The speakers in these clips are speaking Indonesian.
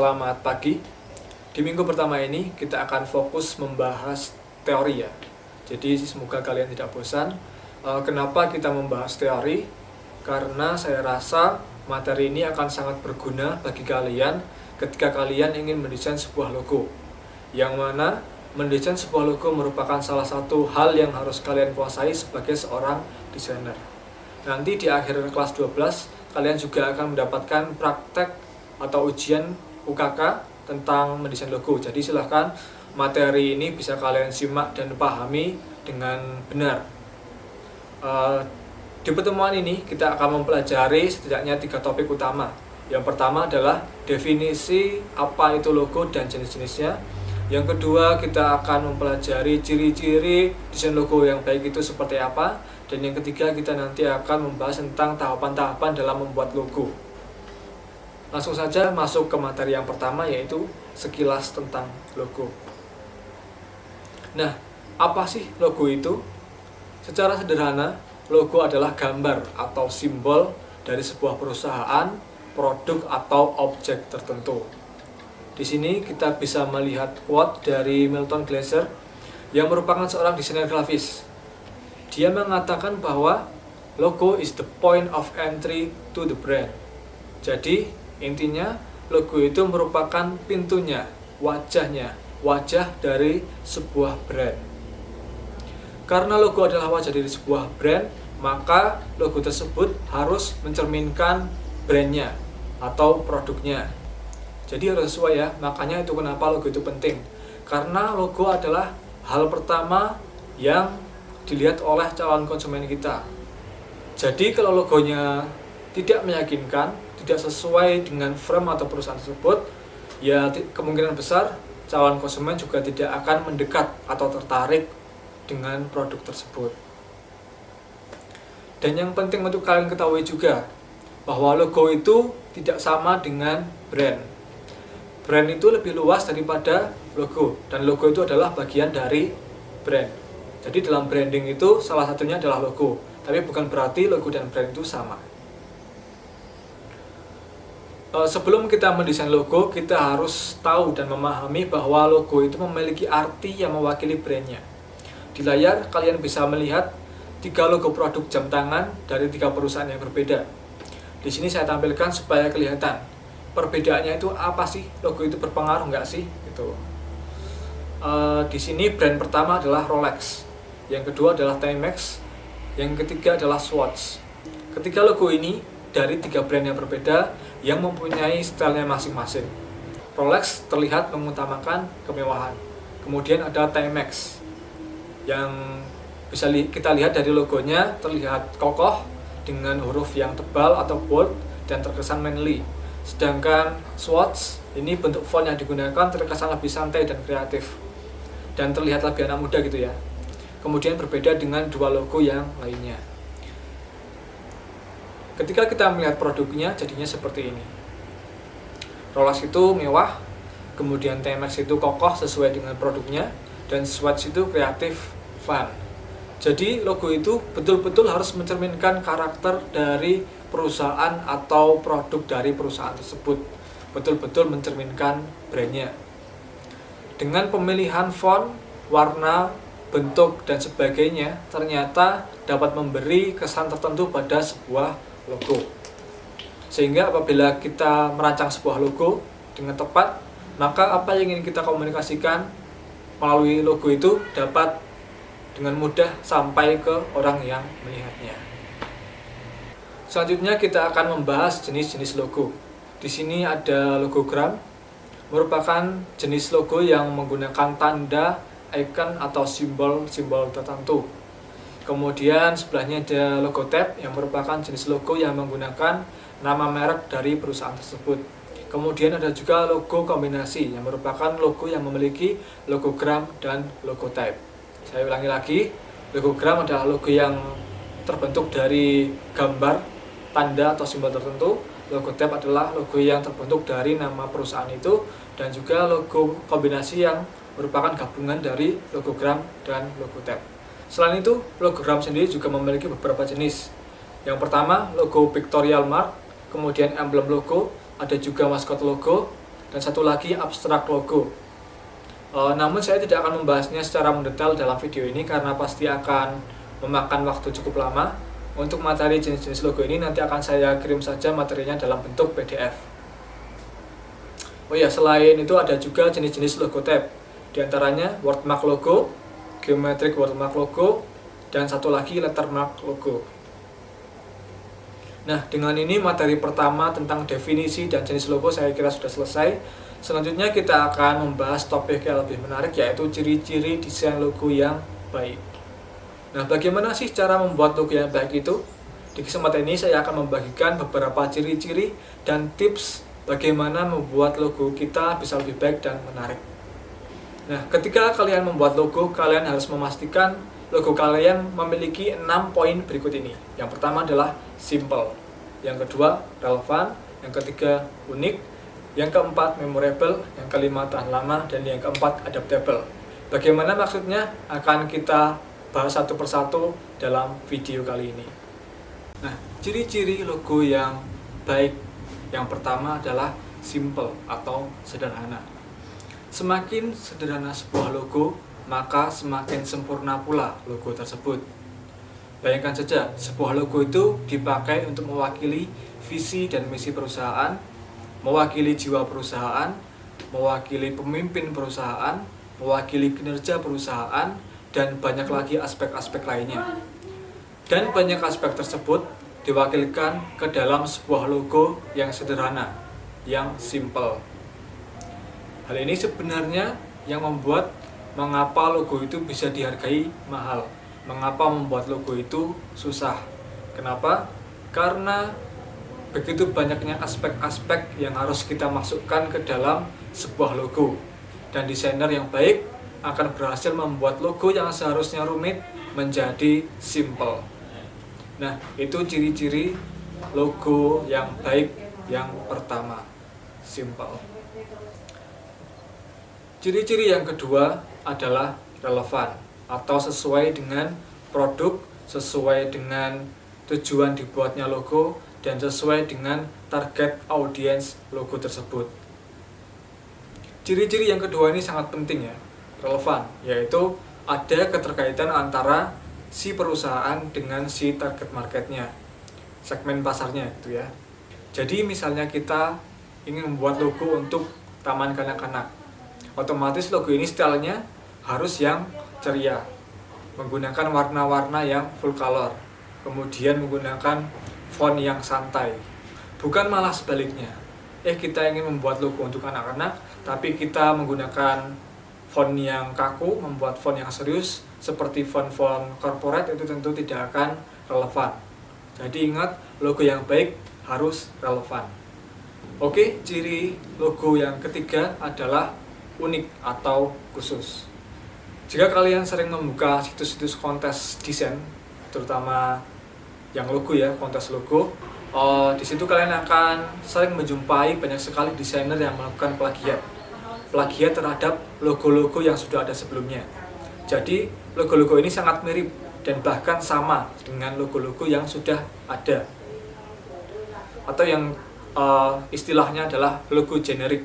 Selamat pagi. Di minggu pertama ini kita akan fokus membahas teori ya. Jadi semoga kalian tidak bosan. Kenapa kita membahas teori? Karena saya rasa materi ini akan sangat berguna bagi kalian ketika kalian ingin mendesain sebuah logo. Yang mana mendesain sebuah logo merupakan salah satu hal yang harus kalian kuasai sebagai seorang desainer. Nanti di akhir kelas 12 kalian juga akan mendapatkan praktek atau ujian UKK tentang mendesain logo. Jadi silahkan materi ini bisa kalian simak dan pahami dengan benar. Di pertemuan ini kita akan mempelajari setidaknya 3 topik utama. Yang pertama adalah definisi apa itu logo dan jenis-jenisnya. Yang kedua kita akan mempelajari ciri-ciri desain logo yang baik itu seperti apa. Dan yang ketiga kita nanti akan membahas tentang tahapan-tahapan dalam membuat logo. Langsung saja masuk ke materi yang pertama, yaitu sekilas tentang logo. Nah, apa sih logo itu? Secara sederhana, logo adalah gambar atau simbol dari sebuah perusahaan, produk atau objek tertentu. Di sini kita bisa melihat quote dari Milton Glaser yang merupakan seorang desainer grafis. Dia mengatakan bahwa logo is the point of entry to the brand. Jadi, intinya, logo itu merupakan pintunya, wajah dari sebuah brand. Karena logo adalah wajah dari sebuah brand, maka logo tersebut harus mencerminkan brandnya atau produknya. Jadi harus sesuai ya, makanya itu kenapa logo itu penting. Karena logo adalah hal pertama yang dilihat oleh calon konsumen kita. Jadi kalau logonya tidak meyakinkan, tidak sesuai dengan frame atau perusahaan tersebut, ya kemungkinan besar calon konsumen juga tidak akan mendekat atau tertarik dengan produk tersebut. Dan yang penting untuk kalian ketahui juga, bahwa logo itu tidak sama dengan brand. Brand itu lebih luas daripada logo, dan logo itu adalah bagian dari brand. Jadi dalam branding itu salah satunya adalah logo, tapi bukan berarti logo dan brand itu sama. Sebelum kita mendesain logo, kita harus tahu dan memahami bahwa logo itu memiliki arti yang mewakili brandnya. Di layar, kalian bisa melihat 3 logo produk jam tangan dari 3 perusahaan yang berbeda. Di sini saya tampilkan supaya kelihatan perbedaannya itu apa sih, logo itu berpengaruh nggak sih? Gitu. Di sini brand pertama adalah Rolex, yang kedua adalah Timex, yang ketiga adalah Swatch. Ketiga logo ini dari 3 brand yang berbeda yang mempunyai stylenya masing-masing. Rolex terlihat mengutamakan kemewahan. Kemudian ada Timex yang bisa kita lihat dari logonya terlihat kokoh dengan huruf yang tebal atau bold dan terkesan manly. Sedangkan Swatch ini bentuk font yang digunakan terkesan lebih santai dan kreatif dan terlihat lebih anak muda gitu ya. Kemudian berbeda dengan 2 logo yang lainnya. Ketika kita melihat produknya jadinya seperti ini. Rolex itu mewah, kemudian Timex itu kokoh sesuai dengan produknya, dan Swatch itu kreatif, fun. Jadi logo itu betul-betul harus mencerminkan karakter dari perusahaan atau produk dari perusahaan tersebut. Betul-betul mencerminkan brandnya. Dengan pemilihan font, warna, bentuk, dan sebagainya, ternyata dapat memberi kesan tertentu pada sebuah logo. Sehingga apabila kita merancang sebuah logo dengan tepat, maka apa yang ingin kita komunikasikan melalui logo itu dapat dengan mudah sampai ke orang yang melihatnya. Selanjutnya kita akan membahas jenis-jenis logo. Di sini ada logogram, merupakan jenis logo yang menggunakan tanda, icon atau simbol-simbol tertentu. Kemudian sebelahnya ada logo tab yang merupakan jenis logo yang menggunakan nama merek dari perusahaan tersebut. Kemudian ada juga logo kombinasi yang merupakan logo yang memiliki logogram dan logo tab. Saya ulangi lagi, logogram adalah logo yang terbentuk dari gambar, tanda atau simbol tertentu. Logo tab adalah logo yang terbentuk dari nama perusahaan itu, dan juga logo kombinasi yang merupakan gabungan dari logogram dan logo tab. Selain itu, logogram sendiri juga memiliki beberapa jenis. Yang pertama, logo pictorial mark, kemudian emblem logo, ada juga maskot logo, dan satu lagi abstrak logo. Namun saya tidak akan membahasnya secara mendetail dalam video ini karena pasti akan memakan waktu cukup lama. Untuk materi jenis-jenis logo ini nanti akan saya kirim saja materinya dalam bentuk PDF. Oh ya, selain itu ada juga jenis-jenis logo tab. Di antaranya wordmark logo, geometric wordmark logo, dan satu lagi lettermark logo. Nah, dengan ini materi pertama tentang definisi dan jenis logo saya kira sudah selesai. Selanjutnya kita akan membahas topik yang lebih menarik, yaitu ciri-ciri desain logo yang baik. Nah, bagaimana sih cara membuat logo yang baik itu? Di kesempatan ini saya akan membagikan beberapa ciri-ciri dan tips bagaimana membuat logo kita bisa lebih baik dan menarik. Nah, ketika kalian membuat logo, kalian harus memastikan logo kalian memiliki 6 poin berikut ini. Yang pertama adalah simple, yang kedua relevan, yang ketiga unik, yang keempat memorable, yang kelima tahan lama, dan yang keempat adaptable. Bagaimana maksudnya akan kita bahas satu persatu dalam video kali ini. Nah, ciri-ciri logo yang baik yang pertama adalah simple atau sederhana. Semakin sederhana sebuah logo, maka semakin sempurna pula logo tersebut. Bayangkan saja, sebuah logo itu dipakai untuk mewakili visi dan misi perusahaan, mewakili jiwa perusahaan, mewakili pemimpin perusahaan, mewakili kinerja perusahaan, dan banyak lagi aspek-aspek lainnya. Dan banyak aspek tersebut diwakilkan ke dalam sebuah logo yang sederhana, yang simple. Hal ini sebenarnya yang membuat mengapa logo itu bisa dihargai mahal, mengapa membuat logo itu susah. Kenapa? Karena begitu banyaknya aspek-aspek yang harus kita masukkan ke dalam sebuah logo. Dan desainer yang baik akan berhasil membuat logo yang seharusnya rumit menjadi simple. Nah, itu ciri-ciri logo yang baik yang pertama, simple. Ciri-ciri yang kedua adalah relevan atau sesuai dengan produk, sesuai dengan tujuan dibuatnya logo, dan sesuai dengan target audiens logo tersebut. Ciri-ciri yang kedua ini sangat penting ya, relevan, yaitu ada keterkaitan antara si perusahaan dengan si target marketnya, segmen pasarnya gitu ya. Jadi misalnya kita ingin membuat logo untuk taman kanak-kanak, otomatis logo ini stylenya harus yang ceria, menggunakan warna-warna yang full color, kemudian menggunakan font yang santai. Bukan malah sebaliknya, kita ingin membuat logo untuk anak-anak, tapi kita menggunakan font yang kaku, membuat font yang serius seperti font-font corporate, itu tentu tidak akan relevan. Jadi ingat, logo yang baik harus relevan. Oke, ciri logo yang ketiga adalah unik atau khusus. Jika kalian sering membuka situs-situs kontes desain, terutama yang logo ya, kontes logo, di situ kalian akan sering menjumpai banyak sekali desainer yang melakukan plagiat terhadap logo-logo yang sudah ada sebelumnya. Jadi logo-logo ini sangat mirip dan bahkan sama dengan logo-logo yang sudah ada, atau yang istilahnya adalah logo generik.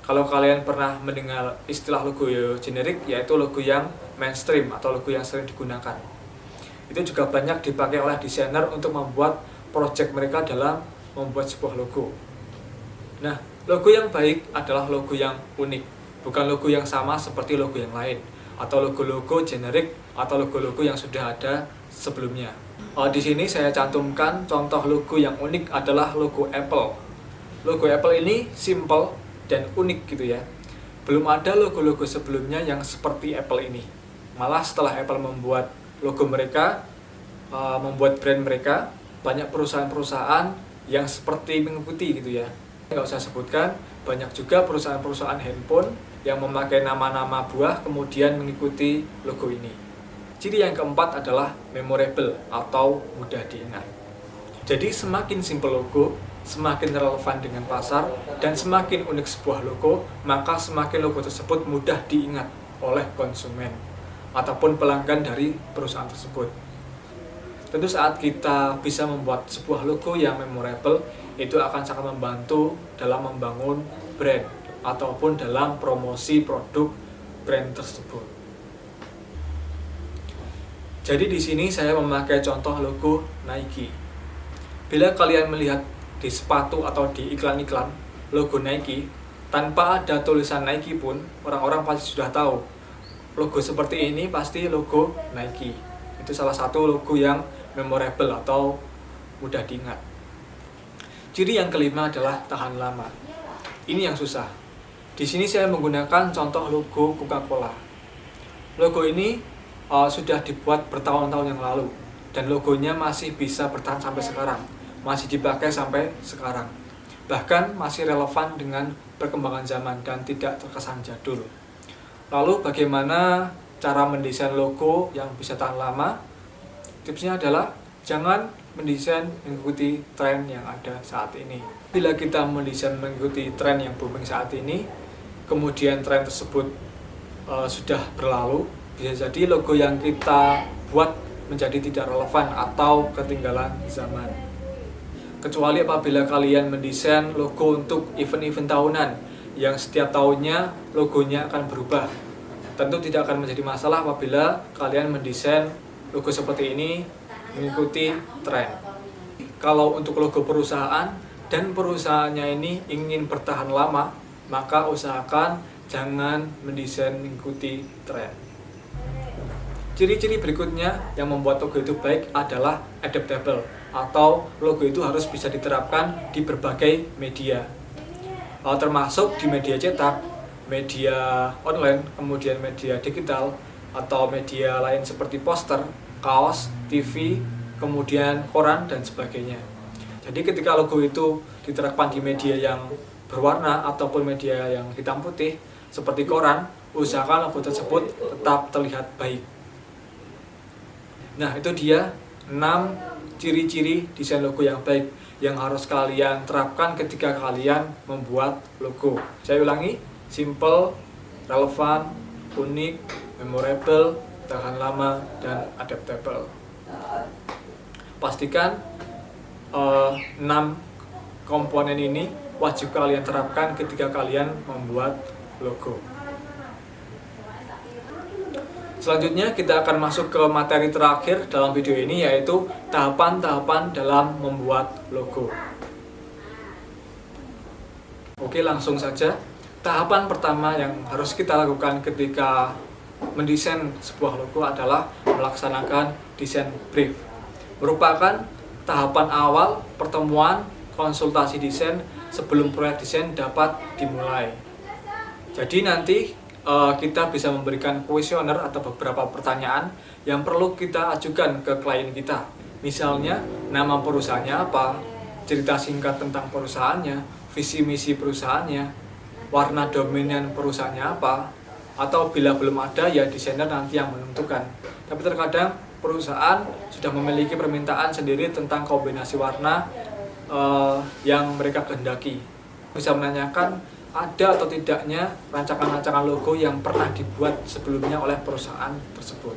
Kalau kalian pernah mendengar istilah logo generik, yaitu logo yang mainstream atau logo yang sering digunakan. Itu juga banyak dipakai oleh desainer untuk membuat project mereka dalam membuat sebuah logo. Nah, logo yang baik adalah logo yang unik, bukan logo yang sama seperti logo yang lain, atau logo-logo generik, atau logo-logo yang sudah ada sebelumnya. Di sini saya cantumkan contoh logo yang unik adalah logo Apple. Logo Apple ini simple dan unik gitu ya. Belum ada logo-logo sebelumnya yang seperti Apple ini. Malah setelah Apple membuat logo mereka, membuat brand mereka, banyak perusahaan-perusahaan yang seperti mengikuti gitu ya. Nggak usah sebutkan, banyak juga perusahaan-perusahaan handphone yang memakai nama-nama buah kemudian mengikuti logo ini. Ciri yang keempat adalah memorable atau mudah diingat. Jadi semakin simple logo, semakin relevan dengan pasar, dan semakin unik sebuah logo, maka semakin logo tersebut mudah diingat oleh konsumen ataupun pelanggan dari perusahaan tersebut. Tentu saat kita bisa membuat sebuah logo yang memorable, itu akan sangat membantu dalam membangun brand ataupun dalam promosi produk brand tersebut. Jadi di sini saya memakai contoh logo Nike. Bila kalian melihat di sepatu atau di iklan-iklan logo Nike, tanpa ada tulisan Nike pun, orang-orang pasti sudah tahu logo seperti ini pasti logo Nike. Itu salah satu logo yang memorable atau mudah diingat. Ciri yang kelima adalah tahan lama. Ini yang susah. Di sini saya menggunakan contoh logo Coca-Cola. Logo ini sudah dibuat bertahun-tahun yang lalu dan logonya masih bisa bertahan sampai sekarang, masih dipakai sampai sekarang. Bahkan masih relevan dengan perkembangan zaman dan tidak terkesan jadul. Lalu bagaimana cara mendesain logo yang bisa tahan lama? Tipsnya adalah jangan mendesain mengikuti tren yang ada saat ini. Bila kita mendesain mengikuti tren yang booming saat ini, kemudian tren tersebut sudah berlalu, bisa jadi logo yang kita buat menjadi tidak relevan atau ketinggalan zaman. Kecuali apabila kalian mendesain logo untuk event-event tahunan yang setiap tahunnya logonya akan berubah. Tentu tidak akan menjadi masalah apabila kalian mendesain logo seperti ini mengikuti tren. Kalau untuk logo perusahaan dan perusahaannya ini ingin bertahan lama, maka usahakan jangan mendesain mengikuti tren. Ciri-ciri berikutnya yang membuat logo itu baik adalah adaptable, atau logo itu harus bisa diterapkan di berbagai media, termasuk di media cetak, media online, kemudian media digital, atau media lain seperti poster, kaos, TV, kemudian koran, dan sebagainya. Jadi ketika logo itu diterapkan di media yang berwarna ataupun media yang hitam putih seperti koran, usahakan logo tersebut tetap terlihat baik. Nah, itu dia 6 ciri-ciri desain logo yang baik yang harus kalian terapkan ketika kalian membuat logo. Saya ulangi, simple, relevan, unik, memorable, tahan lama, dan adaptable. Pastikan 6 komponen ini wajib kalian terapkan ketika kalian membuat logo. Selanjutnya kita akan masuk ke materi terakhir dalam video ini, yaitu tahapan-tahapan dalam membuat logo. Oke, langsung saja. Tahapan pertama yang harus kita lakukan ketika mendesain sebuah logo adalah melaksanakan desain brief. Merupakan tahapan awal pertemuan konsultasi desain sebelum proyek desain dapat dimulai. Jadi nanti kita bisa memberikan kuesioner atau beberapa pertanyaan yang perlu kita ajukan ke klien kita. Misalnya, nama perusahaannya apa, cerita singkat tentang perusahaannya, visi misi perusahaannya, warna dominan perusahaannya apa, atau bila belum ada ya desainer nanti yang menentukan. Tapi terkadang perusahaan sudah memiliki permintaan sendiri tentang kombinasi warna yang mereka kehendaki. Bisa menanyakan ada atau tidaknya rancangan-rancangan logo yang pernah dibuat sebelumnya oleh perusahaan tersebut.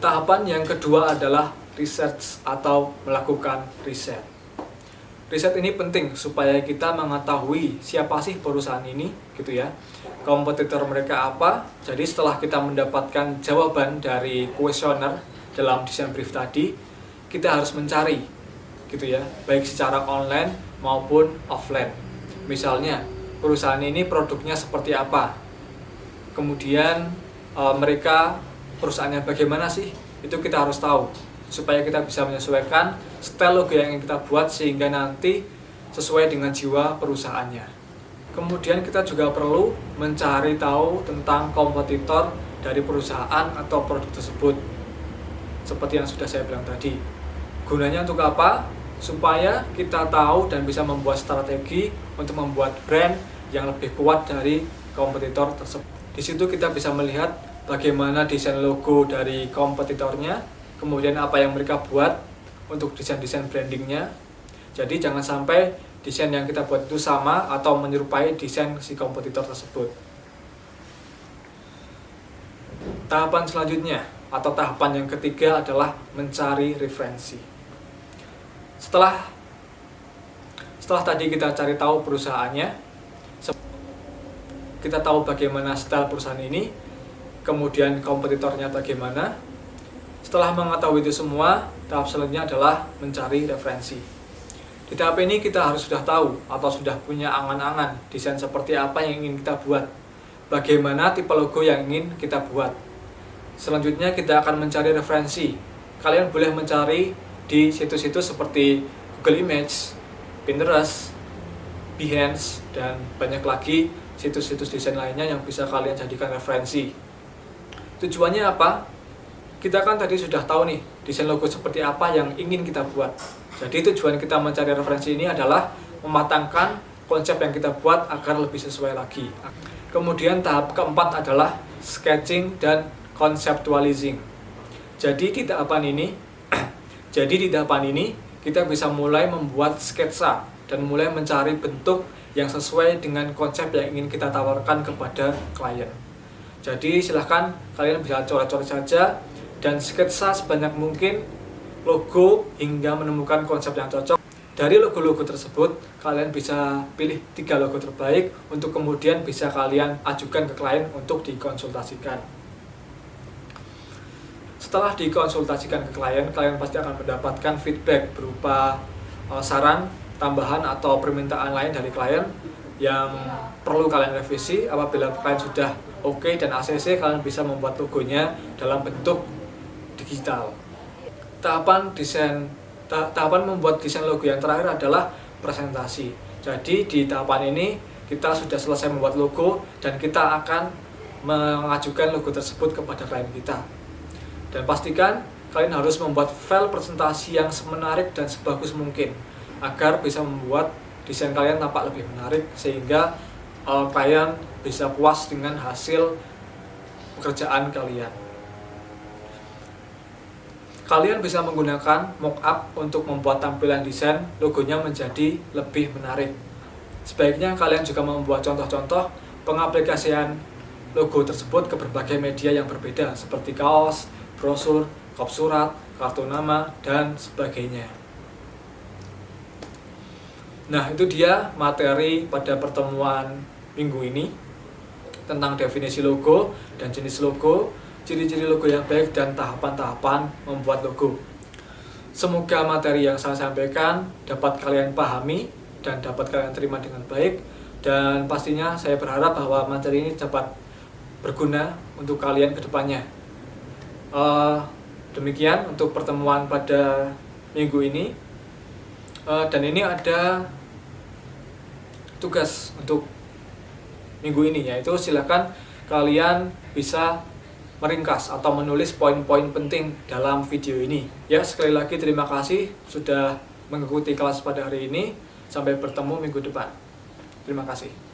Tahapan yang kedua adalah research atau melakukan riset. Riset ini penting supaya kita mengetahui siapa sih perusahaan ini, gitu ya. Kompetitor mereka apa. Jadi setelah kita mendapatkan jawaban dari kuesioner dalam desain brief tadi, kita harus mencari, gitu ya, baik secara online maupun offline. Misalnya, perusahaan ini produknya seperti apa, kemudian mereka perusahaannya bagaimana sih, itu kita harus tahu supaya kita bisa menyesuaikan style logo yang ingin kita buat sehingga nanti sesuai dengan jiwa perusahaannya. Kemudian kita juga perlu mencari tahu tentang kompetitor dari perusahaan atau produk tersebut, seperti yang sudah saya bilang tadi. Gunanya untuk apa? Supaya kita tahu dan bisa membuat strategi untuk membuat brand yang lebih kuat dari kompetitor tersebut. Di situ kita bisa melihat bagaimana desain logo dari kompetitornya, kemudian apa yang mereka buat untuk desain-desain brandingnya. Jadi jangan sampai desain yang kita buat itu sama atau menyerupai desain si kompetitor tersebut. Tahapan selanjutnya atau tahapan yang ketiga adalah mencari referensi. Setelah tadi kita cari tahu perusahaannya, kita tahu bagaimana style perusahaan ini, kemudian kompetitornya bagaimana. Setelah mengetahui itu semua, tahap selanjutnya adalah mencari referensi. Di tahap ini kita harus sudah tahu atau sudah punya angan-angan desain seperti apa yang ingin kita buat, bagaimana tipe logo yang ingin kita buat. Selanjutnya kita akan mencari referensi. Kalian boleh mencari di situs-situs seperti Google Image, Pinterest, Behance, dan banyak lagi situs-situs desain lainnya yang bisa kalian jadikan referensi. Tujuannya apa? Kita kan tadi sudah tahu nih desain logo seperti apa yang ingin kita buat. Jadi tujuan kita mencari referensi ini adalah mematangkan konsep yang kita buat agar lebih sesuai lagi. Kemudian tahap keempat adalah sketching dan conceptualizing. Jadi di tahapan ini kita bisa mulai membuat sketsa dan mulai mencari bentuk yang sesuai dengan konsep yang ingin kita tawarkan kepada klien. Jadi silahkan kalian bisa coret-coret saja dan sketsa sebanyak mungkin logo hingga menemukan konsep yang cocok. Dari logo-logo tersebut, kalian bisa pilih 3 logo terbaik untuk kemudian bisa kalian ajukan ke klien untuk dikonsultasikan. Setelah dikonsultasikan ke klien, kalian pasti akan mendapatkan feedback berupa saran, tambahan, atau permintaan lain dari klien yang perlu kalian revisi. Apabila klien sudah oke dan ACC, kalian bisa membuat logonya dalam bentuk digital. Tahapan membuat desain logo yang terakhir adalah presentasi. Jadi di tahapan ini kita sudah selesai membuat logo dan kita akan mengajukan logo tersebut kepada klien kita. Dan pastikan kalian harus membuat file presentasi yang semenarik dan sebagus mungkin agar bisa membuat desain kalian tampak lebih menarik sehingga klien bisa puas dengan hasil pekerjaan kalian. Kalian bisa menggunakan mockup untuk membuat tampilan desain logonya menjadi lebih menarik. Sebaiknya kalian juga membuat contoh-contoh pengaplikasian logo tersebut ke berbagai media yang berbeda seperti kaos, brosur, kop surat, kartu nama, dan sebagainya. Nah, itu dia materi pada pertemuan minggu ini tentang definisi logo dan jenis logo, ciri-ciri logo yang baik, dan tahapan-tahapan membuat logo. Semoga materi yang saya sampaikan dapat kalian pahami dan dapat kalian terima dengan baik, dan pastinya saya berharap bahwa materi ini dapat berguna untuk kalian ke depannya. Demikian untuk pertemuan pada minggu ini, dan ini ada tugas untuk minggu ini, yaitu silakan kalian bisa meringkas atau menulis poin-poin penting dalam video ini. Ya, sekali lagi terima kasih sudah mengikuti kelas pada hari ini. Sampai bertemu minggu depan. Terima kasih.